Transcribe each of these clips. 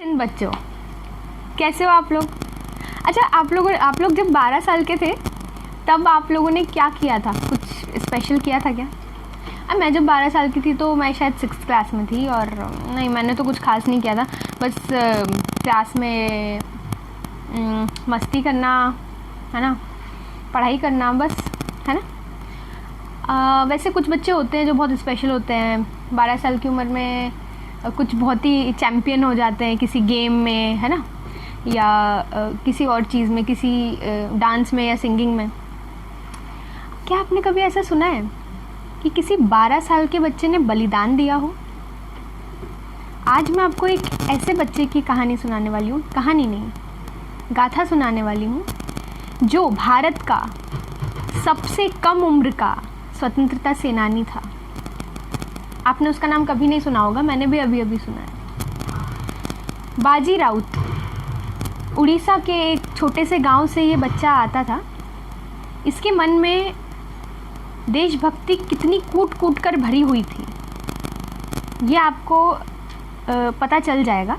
इन बच्चों, कैसे हो आप लोग? अच्छा, आप लोग जब 12 साल के थे तब आप लोगों ने क्या किया था? कुछ स्पेशल किया था क्या? अब मैं जब 12 साल की थी तो मैं शायद 6th क्लास में थी और नहीं, मैंने तो कुछ खास नहीं किया था। बस क्लास में मस्ती करना, है ना, पढ़ाई करना, बस, है ना। वैसे कुछ बच्चे होते हैं जो बहुत स्पेशल होते हैं 12 साल की उम्र में, कुछ बहुत ही चैम्पियन हो जाते हैं किसी गेम में, है ना, या किसी और चीज़ में, किसी डांस में या सिंगिंग में। क्या आपने कभी ऐसा सुना है कि किसी 12 साल के बच्चे ने बलिदान दिया हो? आज मैं आपको एक ऐसे बच्चे की कहानी सुनाने वाली हूँ, कहानी नहीं, गाथा सुनाने वाली हूँ, जो भारत का सबसे कम उम्र का स्वतंत्रता सेनानी था। आपने उसका नाम कभी नहीं सुना होगा, मैंने भी अभी अभी सुना है। बाजी राउत। उड़ीसा के एक छोटे से गांव से ये बच्चा आता था। इसके मन में देशभक्ति कितनी कूट कूट कर भरी हुई थी, ये आपको पता चल जाएगा।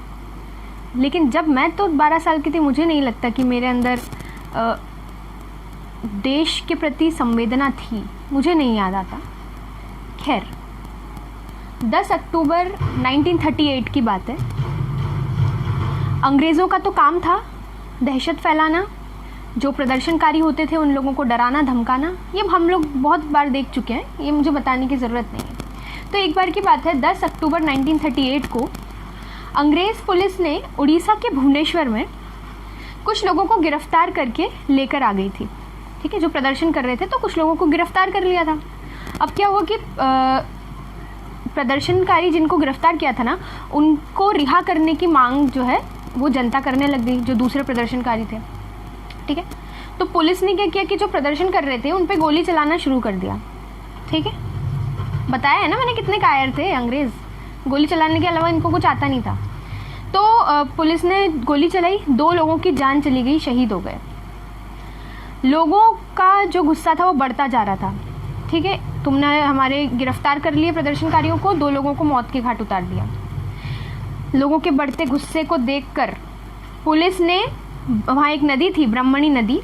लेकिन जब मैं तो 12 साल की थी, मुझे नहीं लगता कि मेरे अंदर देश के प्रति संवेदना थी, मुझे नहीं याद आता। खैर, 10 अक्टूबर 1938 की बात है। अंग्रेज़ों का तो काम था दहशत फैलाना, जो प्रदर्शनकारी होते थे उन लोगों को डराना धमकाना। ये हम लोग बहुत बार देख चुके हैं, ये मुझे बताने की ज़रूरत नहीं है। तो एक बार की बात है, 10 अक्टूबर 1938 को अंग्रेज़ पुलिस ने उड़ीसा के भुवनेश्वर में कुछ लोगों को गिरफ्तार करके लेकर आ गई थी। ठीक है, जो प्रदर्शन कर रहे थे तो कुछ लोगों को गिरफ्तार कर लिया था। अब क्या हुआ कि प्रदर्शनकारी जिनको गिरफ्तार किया था ना, उनको रिहा करने की मांग जो है वो जनता करने लग गई, जो दूसरे प्रदर्शनकारी थे। ठीक है, तो पुलिस ने क्या किया कि जो प्रदर्शन कर रहे थे उन पे गोली चलाना शुरू कर दिया। ठीक है, बताया है ना मैंने कितने कायर थे अंग्रेज़, गोली चलाने के अलावा इनको कुछ आता नहीं था। तो पुलिस ने गोली चलाई, 2 लोगों की जान चली गई, शहीद हो गए। लोगों का जो गुस्सा था वो बढ़ता जा रहा था। ठीक है, तुमने हमारे गिरफ्तार कर लिए प्रदर्शनकारियों को, 2 लोगों को मौत के घाट उतार दिया। लोगों के बढ़ते गुस्से को देखकर पुलिस ने, वहाँ एक नदी थी, ब्रह्मणी नदी,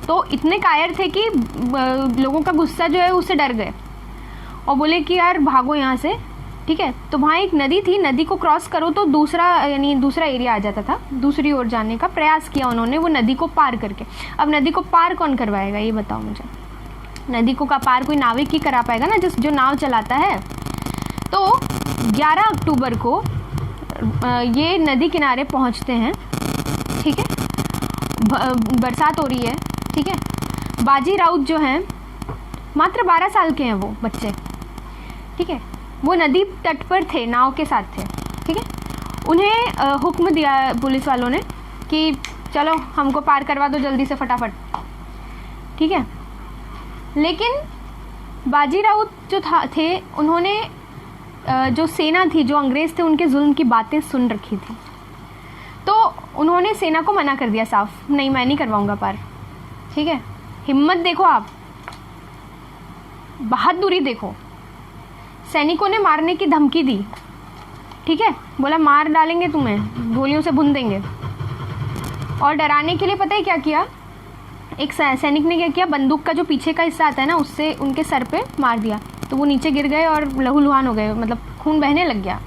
तो इतने कायर थे कि लोगों का गुस्सा जो है उससे डर गए और बोले कि यार भागो यहाँ से। ठीक है, तो वहाँ एक नदी थी, नदी को क्रॉस करो तो दूसरा एरिया आ जाता था, दूसरी ओर जाने का प्रयास किया उन्होंने, वो नदी को पार करके। अब नदी को पार कौन करवाएगा ये बताओ मुझे? नदी को का पार कोई नाविक ही करा पाएगा ना, जो नाव चलाता है। तो 11 अक्टूबर को ये नदी किनारे पहुंचते हैं। ठीक है, बरसात हो रही है। ठीक है, बाजी राउत जो हैं मात्र 12 साल के हैं वो बच्चे। ठीक है, वो नदी तट पर थे, नाव के साथ थे। ठीक है, उन्हें हुक्म दिया पुलिस वालों ने कि चलो हमको पार करवा दो जल्दी से फटाफट। ठीक है, लेकिन बाजी राउत जो थे, उन्होंने जो सेना थी, जो अंग्रेज़ थे, उनके जुल्म की बातें सुन रखी थी। तो उन्होंने सेना को मना कर दिया साफ, नहीं मैं नहीं करवाऊंगा पार। ठीक है, हिम्मत देखो आप, बहादुरी देखो। सैनिकों ने मारने की धमकी दी। ठीक है, बोला मार डालेंगे तुम्हें, गोलियों से भून देंगे। और डराने के लिए पता है क्या किया? एक सैनिक ने क्या किया, बंदूक का जो पीछे का हिस्सा आता है ना, उससे उनके सर पे मार दिया, तो वो नीचे गिर गए और लहूलुहान हो गए, मतलब खून बहने लग गया।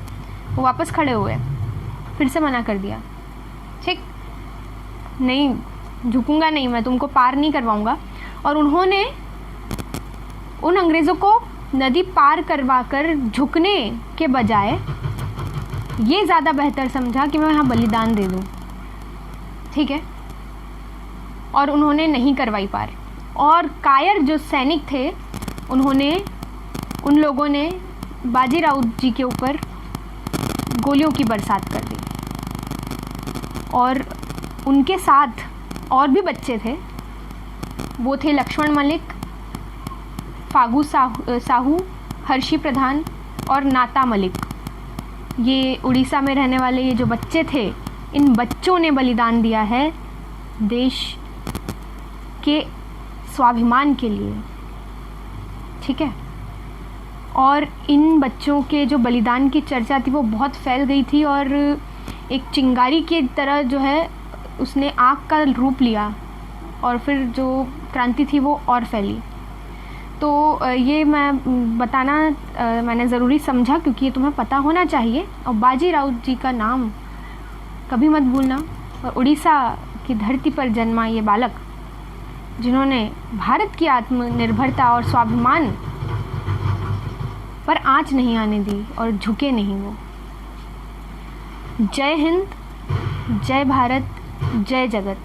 वो वापस खड़े हुए, फिर से मना कर दिया। ठीक, नहीं झुकूंगा नहीं, मैं तुमको पार नहीं करवाऊंगा। और उन्होंने उन अंग्रेज़ों को नदी पार करवा कर झुकने के बजाय ये ज़्यादा बेहतर समझा कि मैं यहाँ बलिदान दे दूँ। ठीक है, और उन्होंने नहीं करवाई पार। और कायर जो सैनिक थे, उन लोगों ने बाजी राउत जी के ऊपर गोलियों की बरसात कर दी। और उनके साथ और भी बच्चे थे, वो थे लक्ष्मण मलिक, फागू साहू, हर्षी प्रधान और नाता मलिक। ये उड़ीसा में रहने वाले ये जो बच्चे थे, इन बच्चों ने बलिदान दिया है देश के स्वाभिमान के लिए। ठीक है, और इन बच्चों के जो बलिदान की चर्चा थी वो बहुत फैल गई थी और एक चिंगारी की तरह जो है उसने आग का रूप लिया और फिर जो क्रांति थी वो और फैली। तो ये मैं बताना मैंने ज़रूरी समझा क्योंकि ये तुम्हें पता होना चाहिए। और बाजी राउत जी का नाम कभी मत भूलना। और उड़ीसा की धरती पर जन्मा ये बालक जिन्होंने भारत की आत्मनिर्भरता और स्वाभिमान पर आँच नहीं आने दी और झुके नहीं वो। जय हिंद, जय भारत, जय जगत।